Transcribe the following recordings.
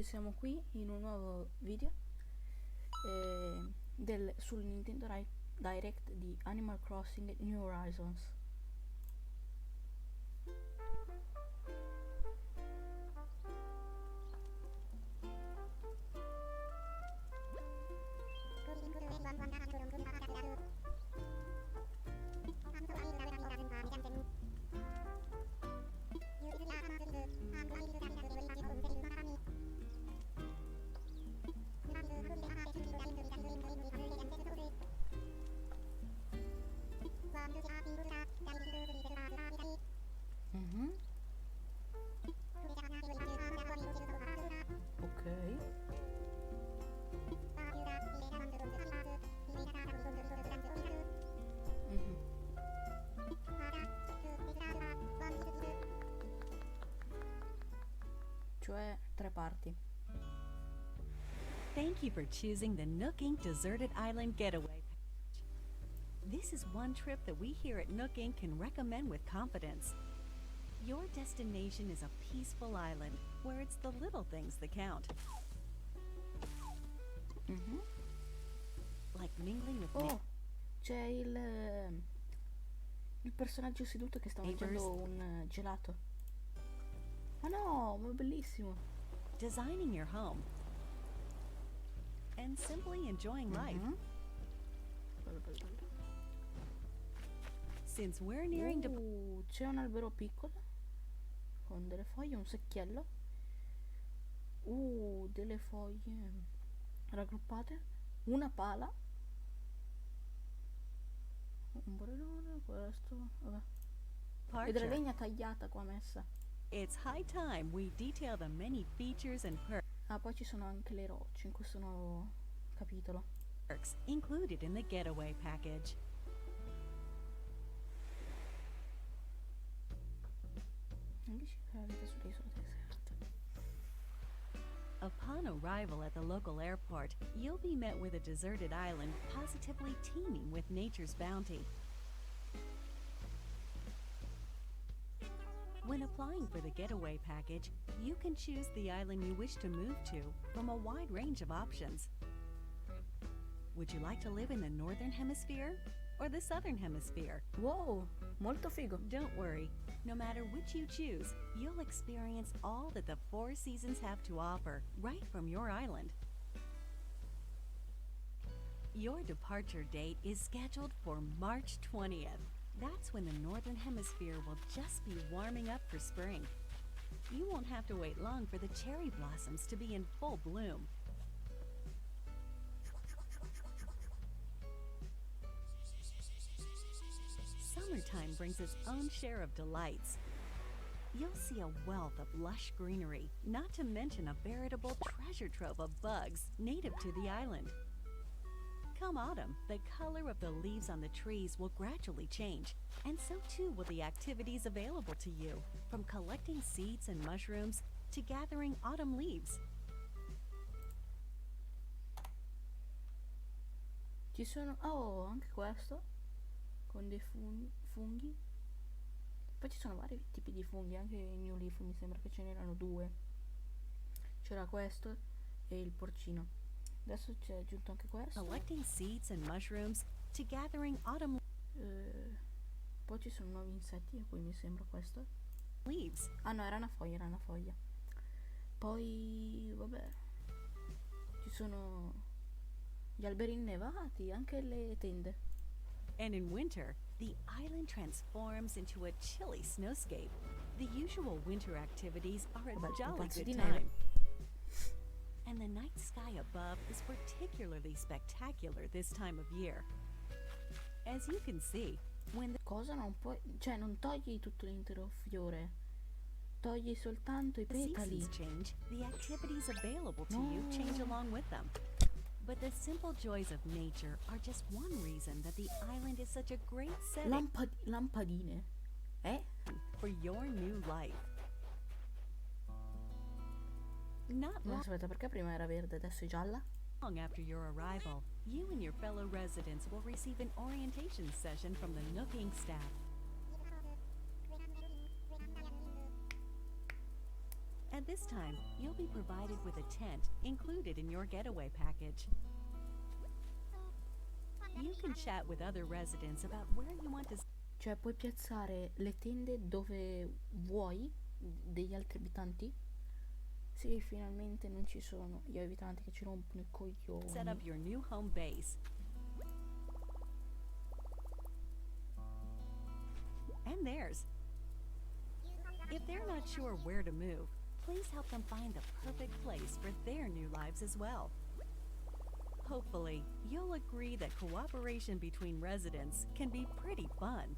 siamo qui in un nuovo video sul Nintendo Direct di Animal Crossing New Horizons. Ok. Cioè 3 parti. Thank you for choosing the Nook Inc. Deserted Island Getaway Package. This is one trip that we here at Nook Inc. can recommend with confidence. Your destination is a peaceful island where it's the little things that count. Like mingling with Oh, c'è il personaggio seduto che sta mangiando un gelato. Ma no, ma è bellissimo. designing your home, and simply enjoying life. Bello, bello, bello. Since we're nearing C'è un albero piccolo con delle foglie, un secchiello. Delle foglie raggruppate, una pala, un borrelone, questo, vabbè. E della legna tagliata qua messa. It's high time we detail the many features and Poi ci sono anche le rocce in questo nuovo capitolo. perks included in the Getaway Package. Anche c'è la vita sull'isola deserta. Upon arrival at the local airport, you'll be met with a deserted island positively teeming with nature's bounty. When applying for the Getaway Package, you can choose the island you wish to move to from a wide range of options. Would you like to live in the Northern Hemisphere or the Southern Hemisphere? Wow, molto figo. Don't worry, no matter which you choose, you'll experience all that the 4 seasons have to offer right from your island. Your departure date is scheduled for March 20th. That's when the Northern Hemisphere will just be warming up for spring. You won't have to wait long for the cherry blossoms to be in full bloom. Summertime brings its own share of delights. You'll see a wealth of lush greenery, not to mention a veritable treasure trove of bugs native to the island. Come autumn, the color of the leaves on the trees will gradually change, and so too will the activities available to you, from collecting seeds and mushrooms to gathering autumn leaves. Ci sono anche questo con dei funghi. Poi ci sono vari tipi di funghi, anche i New Leaf mi sembra che ce n'erano 2. C'era questo e il porcino. Adesso c'è aggiunto anche questo. Collecting seeds and mushrooms to gathering autumn poi ci sono nuovi insetti, a cui mi sembra questo. leaves. Ah no, era una foglia. Poi, vabbè, ci sono gli alberi innevati, anche le tende. And in winter, the island transforms into a chilly snowscape. The usual winter activities are a jolly good time. And the night sky above is particularly spectacular this time of year. As you can see, when the Cosa non puoi, cioè non togli tutto l'intero fiore, togli soltanto i petali. seasons change, the activities available to you change along with them. But the simple joys of nature are just one reason that the island is such a great setting Lampadine, for your new life. Not No, aspetta, perché prima era verde, adesso è gialla? long after your arrival, you and your fellow residents will receive an orientation session from the Nook Inc. staff. At this time, you'll be provided with a tent included in your getaway package. You can chat with other residents about where you want to Cioè puoi piazzare le tende dove vuoi degli altri abitanti? Sì, finalmente non ci sono gli abitanti che ci rompono i coglioni. set up your new home base. And theirs. If they're not sure where to move, please help them find the perfect place for their new lives as well. Hopefully, you'll agree that cooperation between residents can be pretty fun.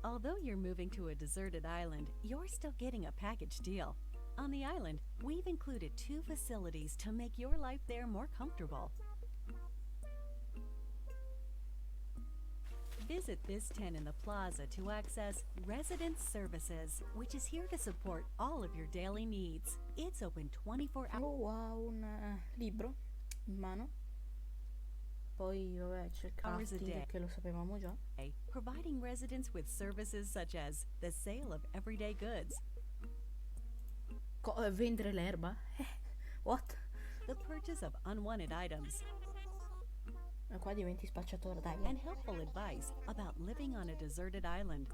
Although you're moving to a deserted island, you're still getting a package deal. On the island, we've included 2 facilities to make your life there more comfortable. Visit this tent in the plaza to access Resident Services, which is here to support all of your daily needs. It's open 24 hours. Oh, ha un libro in mano. Poi vabbè c'è il crafting che lo sapevamo già. Providing residents with services such as the sale of everyday goods, Vendere l'erba? What? the purchase of unwanted items, E qua diventi spacciatore, dai. and helpful advice about living on a deserted island.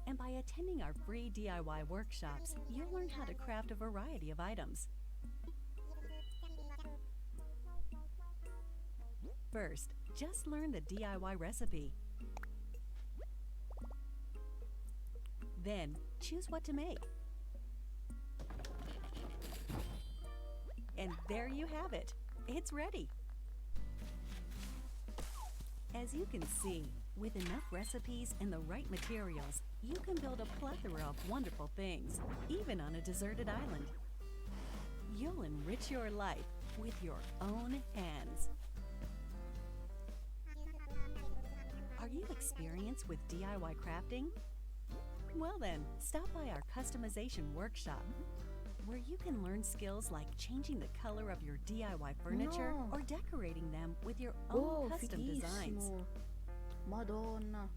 And by attending our free DIY workshops, you'll learn how to craft a variety of items. First, just learn the DIY recipe. Then, choose what to make. And there you have it. It's ready. As you can see, with enough recipes and the right materials, you can build a plethora of wonderful things, even on a deserted island. You'll enrich your life with your own hands. Are you experienced with DIY crafting? Well then, stop by our customization workshop, where you can learn skills like changing the color of your DIY furniture No. or decorating them with your own custom designs. Fighissimo. Madonna.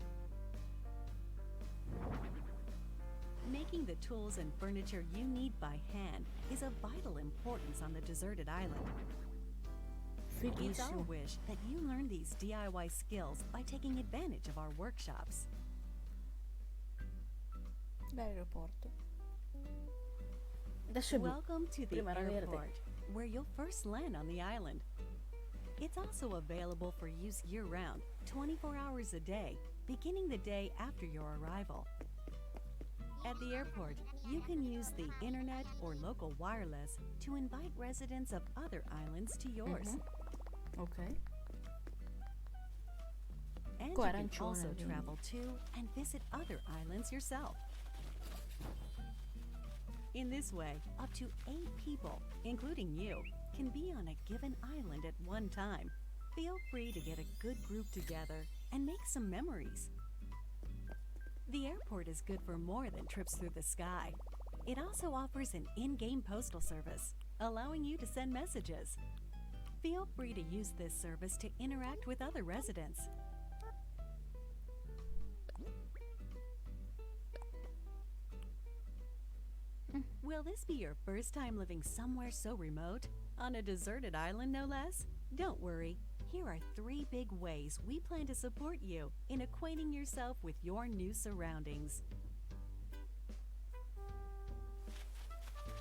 Making the tools and furniture you need by hand is of vital importance on the deserted island. It's our Fighissimo. wish that you learn these DIY skills by taking advantage of our workshops. L'aeroporto. Adesso è blu. Welcome to the Prima era verde. airport, where you'll first land on the island. It's also available for use year-round, 24 hours a day, beginning the day after your arrival. At the airport, you can use the internet or local wireless to invite residents of other islands to yours. Ok. And Qua you can arancione, also quindi. travel to and visit other islands yourself. In this way, up to 8 people, including you, can be on a given island at one time. Feel free to get a good group together and make some memories. The airport is good for more than trips through the sky. It also offers an in-game postal service, allowing you to send messages. Feel free to use this service to interact with other residents. Will this be your first time living somewhere so remote? On a deserted island, no less? Don't worry. Here are 3 big ways we plan to support you in acquainting yourself with your new surroundings.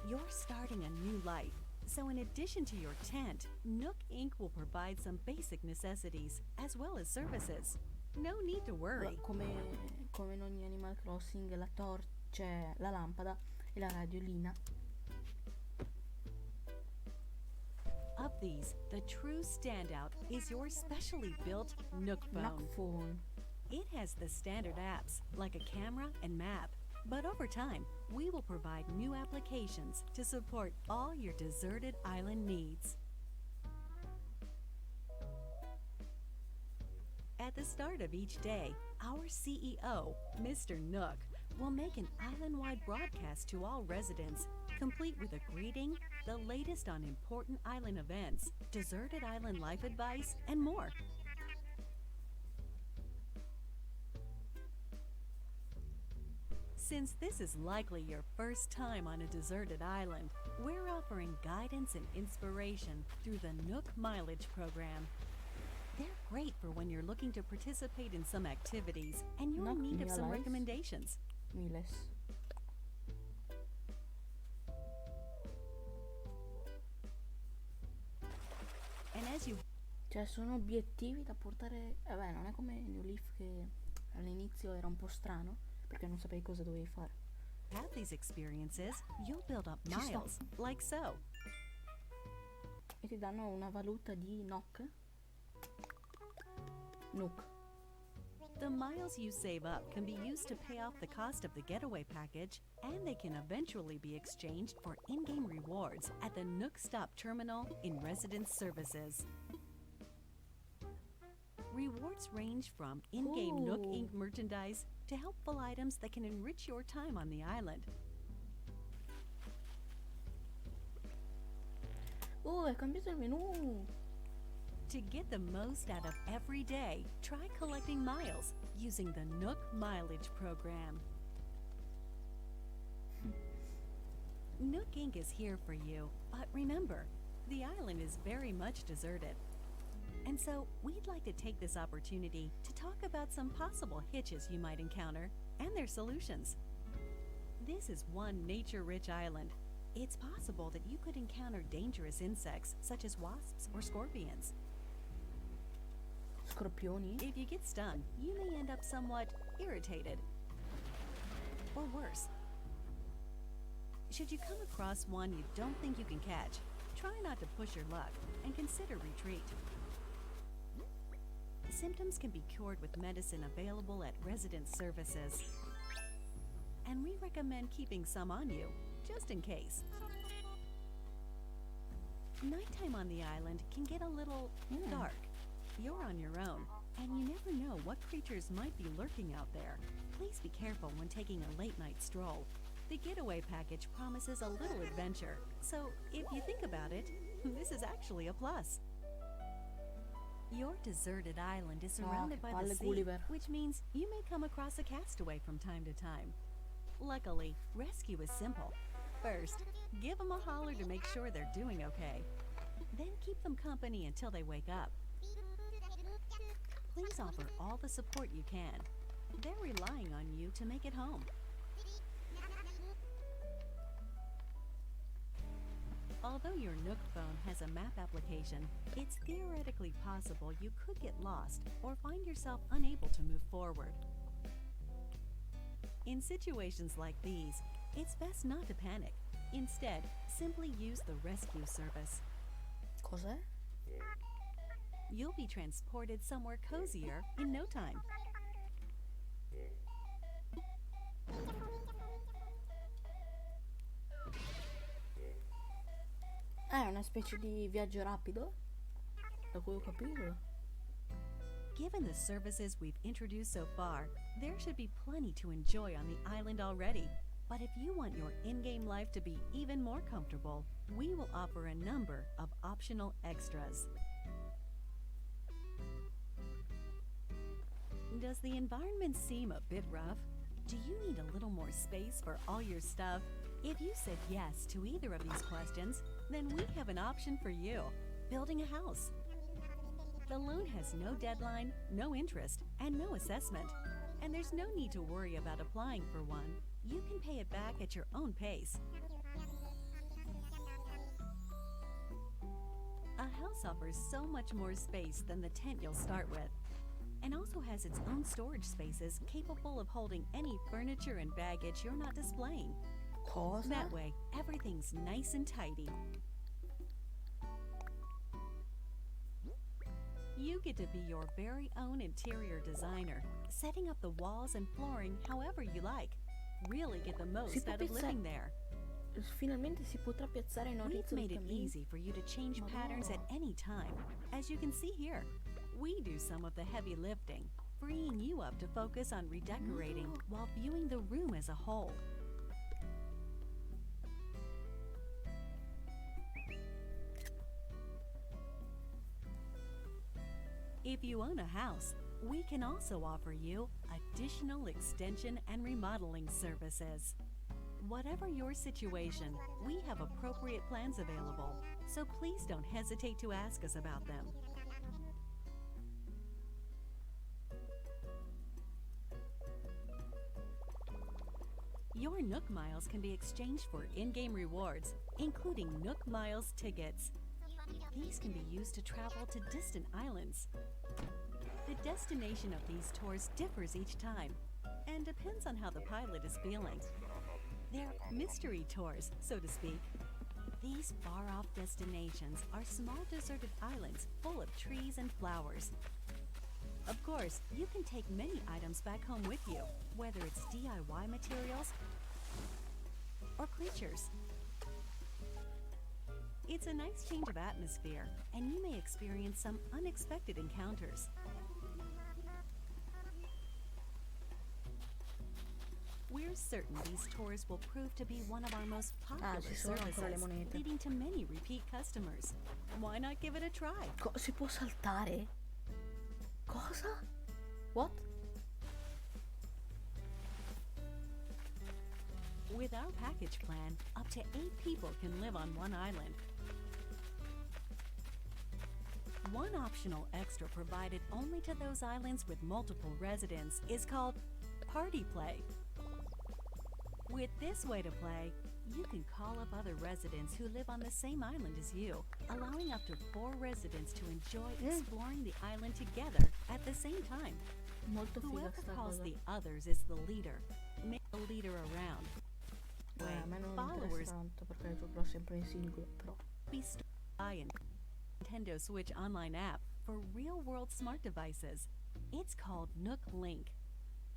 You're starting a new life, so in addition to your tent, Nook Inc. will provide some basic necessities as well as services. No need to worry. Come in ogni Animal Crossing, la c'è la lampada e la radiolina. Of these, the true standout is your specially built Nook phone. Nook phone. It has the standard apps, like a camera and map. But over time, we will provide new applications to support all your deserted island needs. At the start of each day, our CEO, Mr. Nook, will make an island-wide broadcast to all residents, complete with a greeting, the latest on important island events, deserted island life advice, and more. Since this is likely your first time on a deserted island, we're offering guidance and inspiration through the Nook Mileage program. They're great for when you're looking to participate in some activities and you're in need of some recommendations. Miles. And as you Cioè sono obiettivi da portare. Vabbè, non è come New Leaf che all'inizio era un po' strano perché non sapevi cosa dovevi fare. have these experiences, you'll build up Ci sta. miles, like so. E ti danno una valuta di Nook. The miles you save up can be used to pay off the cost of the getaway package, and they can eventually be exchanged for in-game rewards at the Nook Stop Terminal in Residence Services. Rewards range from in-game Nook Ooh. Inc. merchandise to helpful items that can enrich your time on the island. Oh, è cambiato il menu. To get the most out of every day, try collecting miles using the Nook Mileage program. Nook Inc. is here for you, but remember, the island is very much deserted. And so, we'd like to take this opportunity to talk about some possible hitches you might encounter and their solutions. This is one nature-rich island. It's possible that you could encounter dangerous insects such as wasps or scorpions. Scorpioni? If you get stung, you may end up somewhat irritated. Or worse. Should you come across one you don't think you can catch, try not to push your luck and consider retreat. Symptoms can be cured with medicine available at resident services. And we recommend keeping some on you, just in case. Nighttime on the island can get a little dark. You're on your own, and you never know what creatures might be lurking out there. Please be careful when taking a late-night stroll. The getaway package promises a little adventure, so if you think about it, this is actually a plus. Your deserted island is surrounded by the palle sea, Gulliver. which means you may come across a castaway from time to time. Luckily, rescue is simple. First, give them a holler to make sure they're doing okay. Then keep them company until they wake up. Please offer all the support you can. They're relying on you to make it home. Although your Nook phone has a map application, it's theoretically possible you could get lost or find yourself unable to move forward. In situations like these, it's best not to panic. Instead, simply use the rescue service. Cos'è? You'll be transported somewhere cozier in no time. È una specie di viaggio rapido, da cui ho capito. Given the services we've introduced so far, there should be plenty to enjoy on the island already. But if you want your in-game life to be even more comfortable, we will offer a number of optional extras. Does the environment seem a bit rough? Do you need a little more space for all your stuff? If you said yes to either of these questions, then we have an option for you: building a house. The loan has no deadline, no interest, and no assessment. And there's no need to worry about applying for one. You can pay it back at your own pace. A house offers so much more space than the tent you'll start with, and also has its own storage spaces capable of holding any furniture and baggage you're not displaying. Cosa? That way, everything's nice and tidy. You get to be your very own interior designer, setting up the walls and flooring however you like. Really get the most out of living there. Finalmente si potrà piazzare in We've made it orizzontalmente. easy for you to change patterns at any time. As you can see here, we do some of the heavy lifting, freeing you up to focus on redecorating while viewing the room as a whole. If you own a house, We can also offer you additional extension and remodeling services. Whatever your situation, we have appropriate plans available, so please don't hesitate to ask us about them. Your Nook Miles can be exchanged for in-game rewards, including Nook Miles tickets. These can be used to travel to distant islands. The destination of these tours differs each time and depends on how the pilot is feeling. They're mystery tours, so to speak. These far-off destinations are small deserted islands full of trees and flowers. Of course, you can take many items back home with you, whether it's DIY materials or creatures. It's a nice change of atmosphere, and you may experience some unexpected encounters. We're certain these tours will prove to be one of our most popular ci sono ancora le services, monete. leading to many repeat customers. Why not give it a try? Si può saltare? Cosa? What? With our package plan, up to 8 people can live on one island. One optional extra provided only to those islands with multiple residents is called Party Play. With this way to play, you can call up other residents who live on the same island as you, allowing up to 4 residents to enjoy exploring the island together at the same time. Molto figa Whoever sta calls cosa. the others is the leader. Make the leader around. A me non Followers interessa tanto perché giocherò sempre in singolo, però. be stored by a Nintendo Switch online app for real-world smart devices. It's called Nook Link.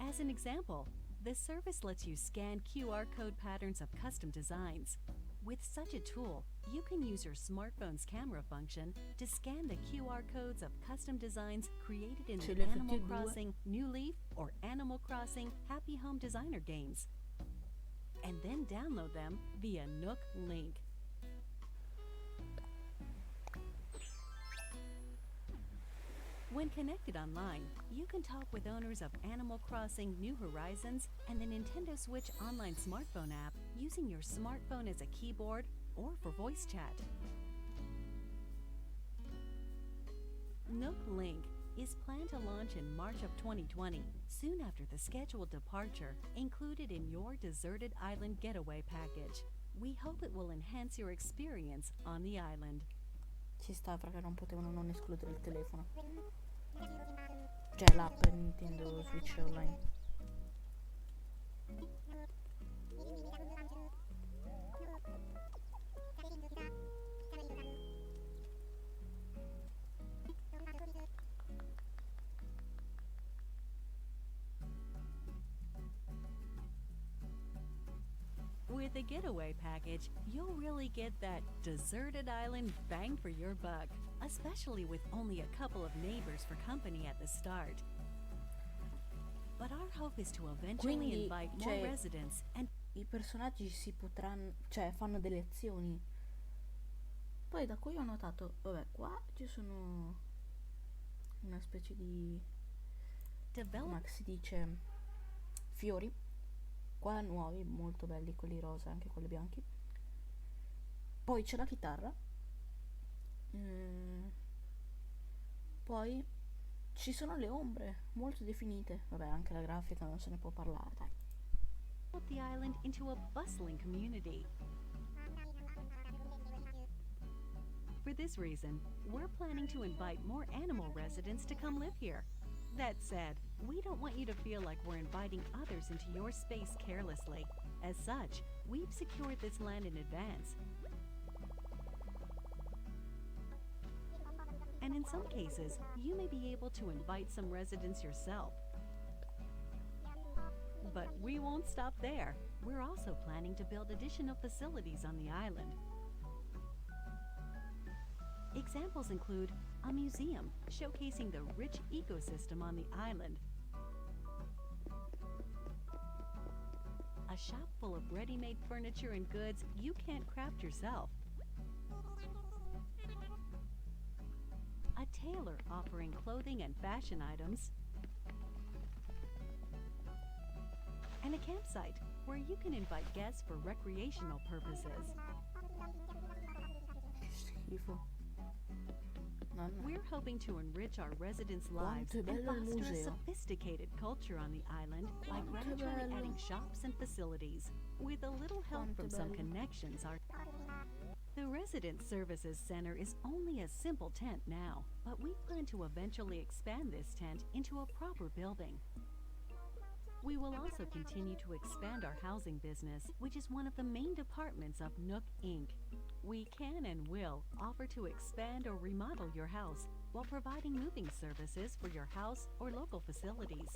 As an example, the service lets you scan QR code patterns of custom designs. With such a tool, you can use your smartphone's camera function to scan the QR codes of custom designs created in Ce the li Animal effettui 2. Crossing New Leaf or Animal Crossing Happy Home Designer games, and then download them via Nook Link. When connected online, you can talk with owners of Animal Crossing New Horizons and the Nintendo Switch online smartphone app using your smartphone as a keyboard or for voice chat. Nook Link is planned to launch in March of 2020, soon after the scheduled departure included in your deserted island getaway package. We hope it will enhance your experience on the island. Ci sta perché non potevano non escludere il telefono. Cioè l'app Nintendo Switch Online. With the getaway package, you'll really get that deserted island bang for your buck, especially with only a couple of neighbors for company at the start. But our hope is to eventually Quindi, invite more cioè, residents and I personaggi si potranno, cioè fanno delle azioni. Poi da cui ho notato, vabbè, qua ci sono una specie di, develop come si dice, fiori. Qua nuovi, molto belli, quelli rosa, anche quelli bianchi. Poi c'è la chitarra. Poi ci sono le ombre, molto definite. Vabbè, anche la grafica non se ne può parlare, dai. the island into a bustling community. For this reason, we're planning to invite more animal residents to come live here. That said, we don't want you to feel like we're inviting others into your space carelessly. As such, we've secured this land in advance. And in some cases, you may be able to invite some residents yourself. But we won't stop there. We're also planning to build additional facilities on the island. Examples include a museum showcasing the rich ecosystem on the island, a shop full of ready-made furniture and goods you can't craft yourself, a tailor offering clothing and fashion items, campsite, where you can invite guests for recreational purposes. Schifo. Nonna. We're hoping to enrich our residents' lives Quanto è and bello il foster a museo. sophisticated culture on the island by Quanto è gradually bello. adding shops and facilities. With a little help Quanto from è some bello. connections, the Resident Services Center is only a simple tent now, but we plan to eventually expand this tent into a proper building. We will also continue to expand our housing business, which is one of the main departments of Nook Inc. We can and will offer to expand or remodel your house while providing moving services for your house or local facilities.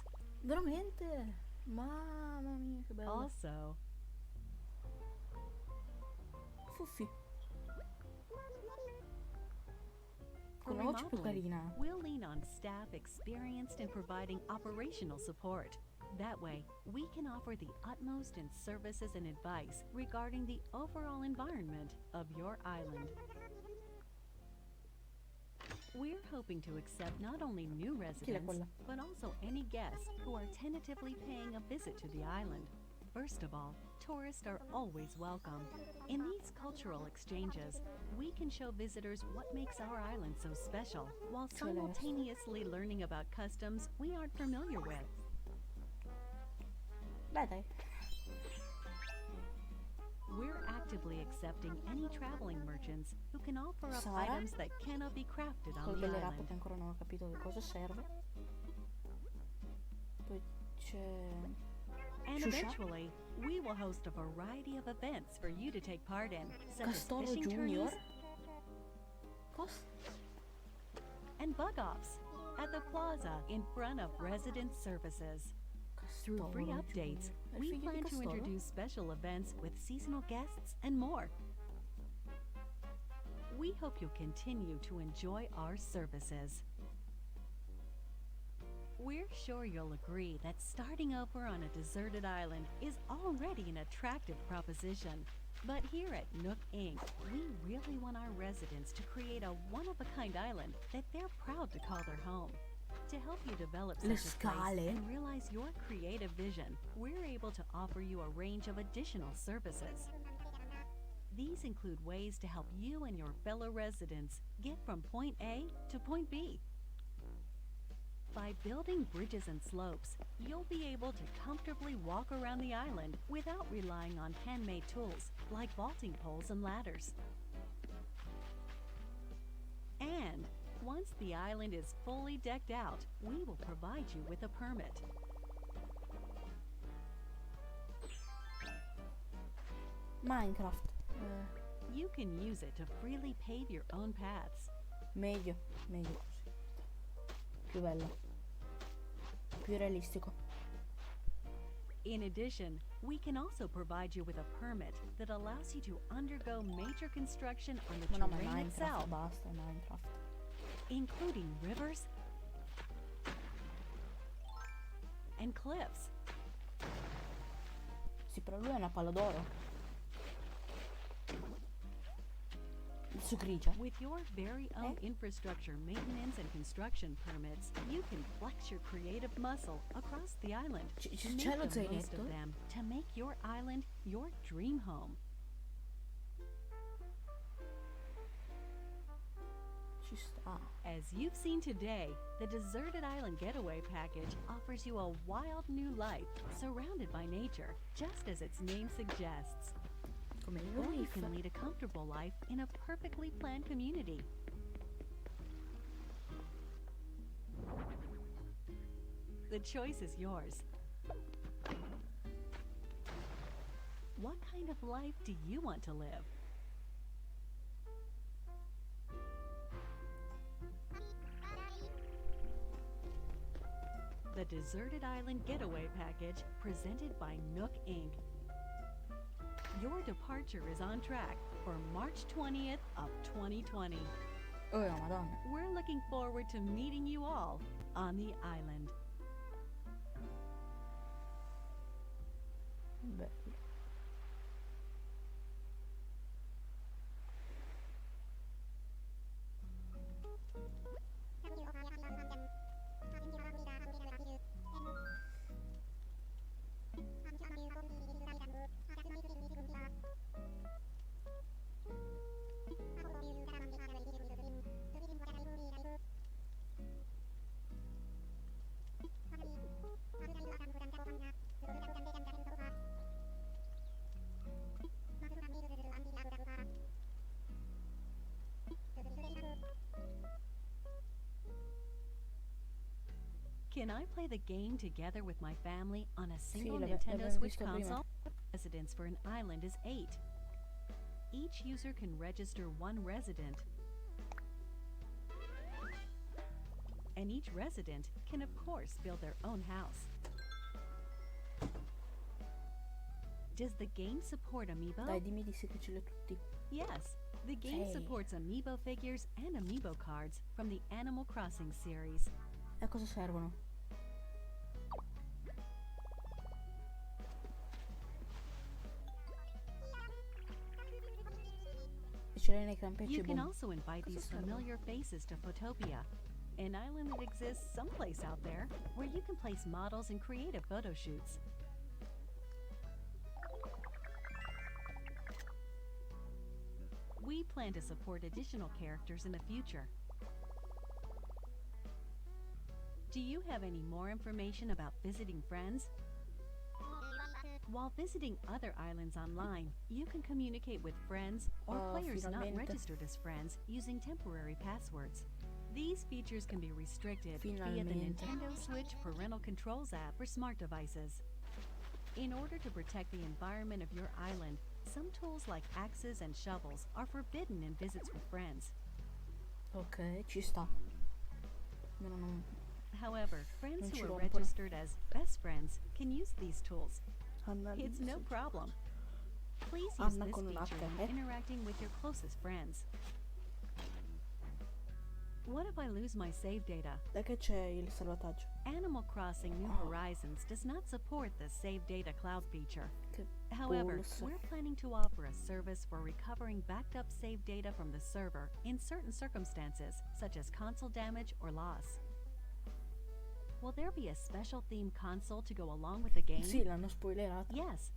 Veramente? Mamma mia, che bello. Also, Fuffi. for Con la voce più remodeling, carina. we'll lean on staff experienced in providing operational support. That way, we can offer the utmost in services and advice regarding the overall environment of your island. We're hoping to accept not only new residents, quella? but also any guests who are tentatively paying a visit to the island. First of all, tourists are always welcome. In these cultural exchanges, we can show visitors what makes our island so special, while simultaneously learning about customs we aren't familiar with. Beh, dai. We're actively accepting any traveling merchants who can offer up Sara? items that cannot be crafted on Col the bellerato island. che ancora non ho capito che cosa serve. Poi c'è... And Shusha? eventually, we will host a variety of events for you to take part in, such as Castoro fishing Junior? tourneys Cosa? and bug-offs at the plaza in front of Resident Services. Through Castoro free Junior. updates, È il we figlio di plan to Castoro? introduce special events with seasonal guests and more. We hope you'll continue to enjoy our services. We're sure you'll agree that starting over on a deserted island is already an attractive proposition. But here at Nook Inc., we really want our residents to create a one-of-a-kind island that they're proud to call their home. To help you develop such Le a place scale? and realize your creative vision, we're able to offer you a range of additional services. These include ways to help you and your fellow residents get from point A to point B. By building bridges and slopes, you'll be able to comfortably walk around the island without relying on handmade tools like vaulting poles and ladders. And once the island is fully decked out, we will provide you with a permit. Minecraft. You can use it to freely pave your own paths. Meglio così. Più bello. Più realistico. In addition, we can also provide you with a permit that allows you to undergo major construction on the Ma no, ma terrain Minecraft, itself, basta, Minecraft. including rivers and cliffs. Sì, però lui è una palla d'oro. Il suo grigia. With your very own infrastructure maintenance and construction permits, you can flex your creative muscle across the island to make C'è lo the most zainetto? of them to make your island your dream home. Ci sta. As you've seen today, the Deserted Island Getaway Package offers you a wild new life surrounded by nature, just as its name suggests. Come il Or you Reef. can lead a comfortable life in a perfectly planned community. The choice is yours. What kind of life do you want to live? The Deserted Island Getaway Package, presented by Nook Inc. Your departure is on track for March 20th of 2020. Oh, madonna. We're looking forward to meeting you all on the island. Bello. Can I play the game together with my family on a Sì, single l'abbiamo Nintendo Switch visto prima. console? Residence for an island is 8. Each user can register one resident, and each resident can, of course, build their own house. Does the game support amiibo? Dai, dimmi di sì che ce li ho tutti. Yes, the game Sì. supports amiibo figures and amiibo cards from the Animal Crossing series. E a cosa servono? E ce l'hai nei campeggi, You can boom. also invite Cosa these servono? familiar faces to Photopia, an island that exists someplace out there where you can place models and creative photo shoots. We plan to support additional characters in the future. Do you have any more information about visiting friends? While visiting other islands online, you can communicate with friends or Oh, players not finalmente. registered as friends using temporary passwords. These features can be restricted via the Finalmente. Nintendo Switch Parental Controls app for smart devices. In order to protect the environment of your island, some tools like axes and shovels are forbidden in visits with friends. Ok, ci sta. No, no, no. However, friends Non ci who are rompono. registered as best friends can use these tools. Anna, It's no problem. Please use Anna this con un feature H, when interacting with your closest friends. What if I lose my save data? Dai che c'è il salvataggio. Animal Crossing New Oh. Horizons does not support the Save Data Cloud feature. Che However, bulls. we're planning to offer a service for recovering backed up save data from the server in certain circumstances, such as console damage or loss. Will there be a special themed console to go along with the game? Sì, l'hanno spoilerato. Yes.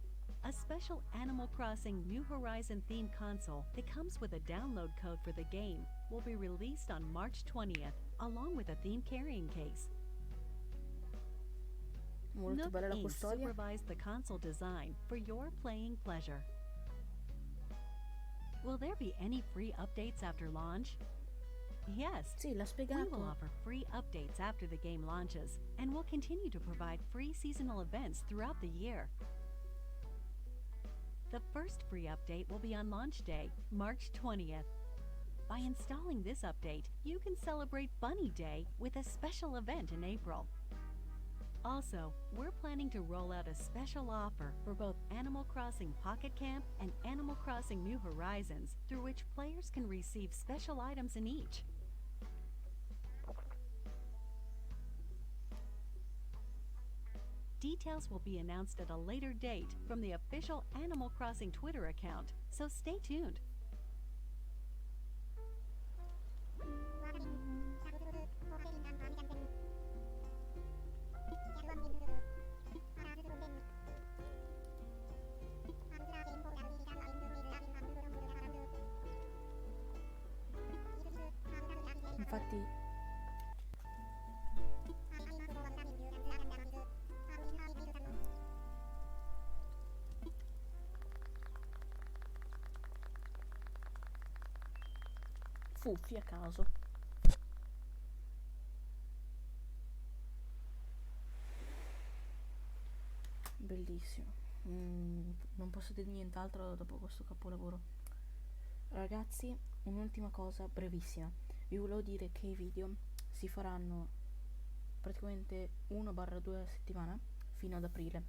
A special Animal Crossing New Horizon themed console that comes with a download code for the game will be released on March 20th, along with a themed carrying case. Molto Nook bella la Inc. custodia. supervised the console design for your playing pleasure. Will there be any free updates after launch? Yes. Sì, l'ha We will spiegato. offer free updates after the game launches, and will continue to provide free seasonal events throughout the year. The first free update will be on launch day, March 20th. By installing this update, you can celebrate Bunny Day with a special event in April. Also, we're planning to roll out a special offer for both Animal Crossing Pocket Camp and Animal Crossing New Horizons, through which players can receive special items in each. Details will be announced at a later date from the official Animal Crossing Twitter account, so stay tuned. Infatti fuffi a caso. Bellissimo. Non posso dire nient'altro dopo questo capolavoro. Ragazzi, un'ultima cosa brevissima. Vi volevo dire che i video si faranno praticamente 1-2 a settimana fino ad aprile.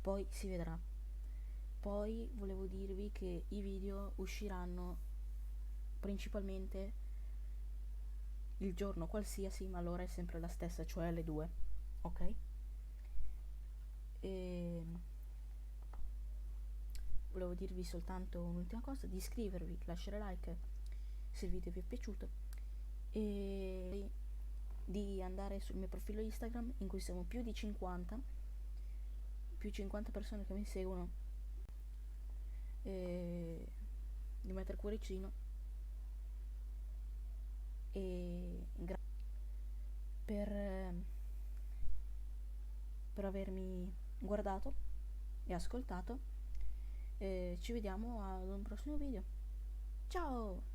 Poi si vedrà. Poi volevo dirvi che i video usciranno principalmente il giorno qualsiasi, ma l'ora è sempre la stessa, cioè alle 2, ok? E volevo dirvi soltanto un'ultima cosa, di iscrivervi, lasciare like se il video vi è piaciuto e di andare sul mio profilo Instagram in cui siamo più 50 persone che mi seguono, e di mettere cuoricino e per avermi guardato e ascoltato. Ci vediamo ad un prossimo video. Ciao!